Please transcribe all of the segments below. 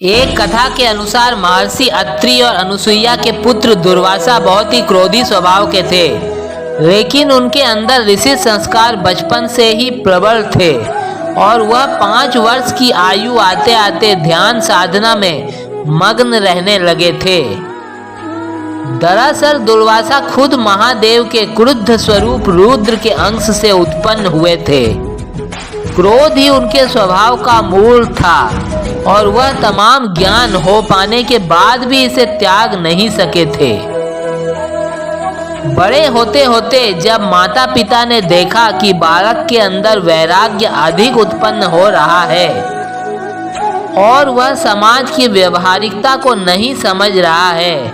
एक कथा के अनुसार महर्षि अत्रि और अनुसुईया के पुत्र दुर्वासा बहुत ही क्रोधी स्वभाव के थे, लेकिन उनके अंदर ऋषि संस्कार बचपन से ही प्रबल थे और वह 5 वर्ष की आयु आते आते ध्यान साधना में मग्न रहने लगे थे। दरअसल दुर्वासा खुद महादेव के क्रुद्ध स्वरूप रुद्र के अंश से उत्पन्न हुए थे। क्रोध ही उनके स्वभाव का मूल था और वह तमाम ज्ञान हो पाने के बाद भी इसे त्याग नहीं सके थे। बड़े होते होते जब माता पिता ने देखा कि बालक के अंदर वैराग्य अधिक उत्पन्न हो रहा है और वह समाज की व्यवहारिकता को नहीं समझ रहा है,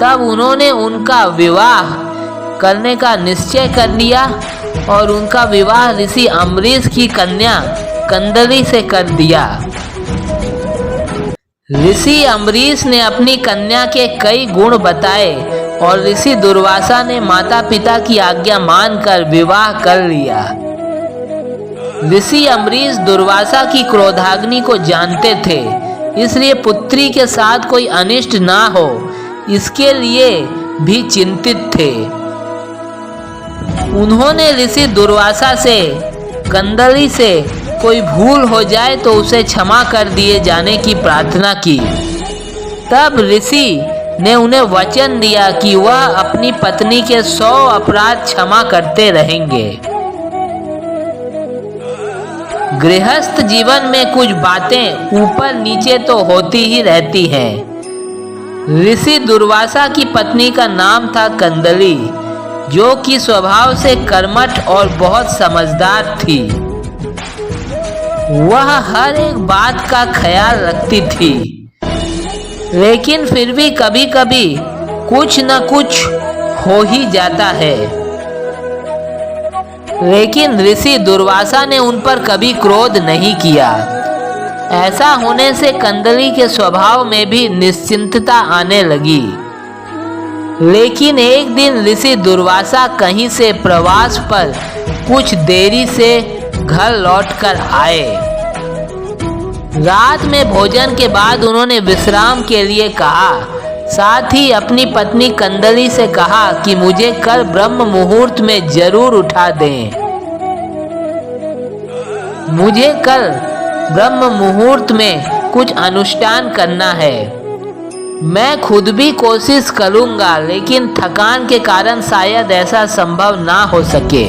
तब उन्होंने उनका विवाह करने का निश्चय कर लिया और उनका विवाह ऋषि अम्बरीश की कन्या कंदली से कर दिया। ऋषि अम्बरीश ने अपनी कन्या के कई गुण बताए और ऋषि दुर्वासा ने माता पिता की आज्ञा मानकर विवाह कर लिया। ऋषि अम्बरीश दुर्वासा की क्रोधाग्नि को जानते थे, इसलिए पुत्री के साथ कोई अनिष्ट ना हो इसके लिए भी चिंतित थे। उन्होंने ऋषि दुर्वासा से कंदली से कोई भूल हो जाए तो उसे क्षमा कर दिए जाने की प्रार्थना की। तब ऋषि ने उन्हें वचन दिया कि वह अपनी पत्नी के 100 अपराध क्षमा करते रहेंगे। गृहस्थ जीवन में कुछ बातें ऊपर नीचे तो होती ही रहती हैं। ऋषि दुर्वासा की पत्नी का नाम था कंदली, जो कि स्वभाव से कर्मठ और बहुत समझदार थी। वह हर एक बात का ख्याल रखती थी, लेकिन फिर भी कभी कभी कुछ न कुछ हो ही जाता है। लेकिन ऋषि दुर्वासा ने उन पर कभी क्रोध नहीं किया। ऐसा होने से कंदली के स्वभाव में भी निश्चिंतता आने लगी। लेकिन एक दिन ऋषि दुर्वासा कहीं से प्रवास पर कुछ देरी से घर लौटकर आए। रात में भोजन के बाद उन्होंने विश्राम के लिए कहा, साथ ही अपनी पत्नी कंदली से कहा कि मुझे कल ब्रह्म मुहूर्त में जरूर उठा दें। मुझे कल ब्रह्म मुहूर्त में कुछ अनुष्ठान करना है। मैं खुद भी कोशिश करूंगा, लेकिन थकान के कारण शायद ऐसा संभव ना हो सके।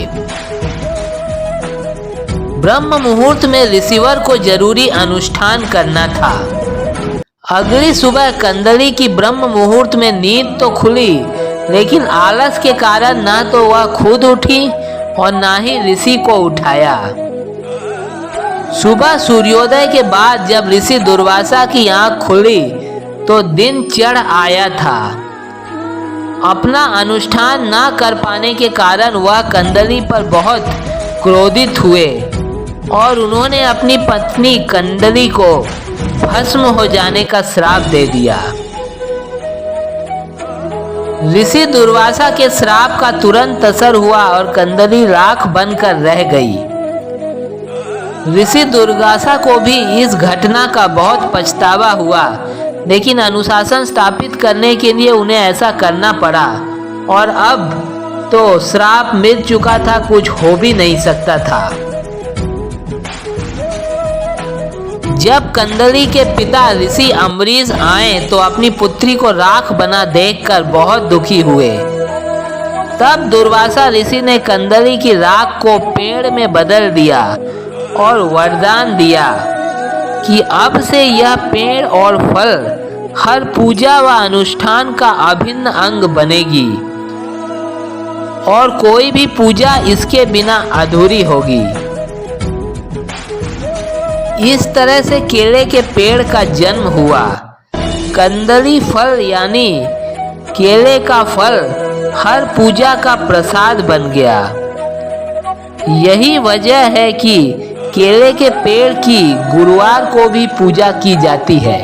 ब्रह्म मुहूर्त में ऋषिवर को जरूरी अनुष्ठान करना था। अगली सुबह कंदली की ब्रह्म मुहूर्त में नींद तो खुली, लेकिन आलस के कारण ना तो वह खुद उठी और ना ही ऋषि को उठाया। सुबह सूर्योदय के बाद जब ऋषि दुर्वासा की आंख खुली तो दिन चढ़ आया था। अपना अनुष्ठान ना कर पाने के कारण वह कंदली पर बहुत क्रोधित हुए और उन्होंने अपनी पत्नी कंदली को भस्म हो जाने का श्राप दे दिया। ऋषि दुर्वासा के श्राप का तुरंत असर हुआ और कंदली राख बनकर रह गई। ऋषि दुर्वासा को भी इस घटना का बहुत पछतावा हुआ, लेकिन अनुशासन स्थापित करने के लिए उन्हें ऐसा करना पड़ा और अब तो श्राप मिल चुका था, कुछ हो भी नहीं सकता था। जब कंदली के पिता ऋषि अम्बरीश आए तो अपनी पुत्री को राख बना देखकर बहुत दुखी हुए। तब दुर्वासा ऋषि ने कंदली की राख को पेड़ में बदल दिया और वरदान दिया कि अब से यह पेड़ और फल हर पूजा व अनुष्ठान का अभिन्न अंग बनेगी और कोई भी पूजा इसके बिना अधूरी होगी। इस तरह से केले के पेड़ का जन्म हुआ। कंदली फल यानी केले का फल हर पूजा का प्रसाद बन गया। यही वजह है कि केले के पेड़ की गुरुवार को भी पूजा की जाती है।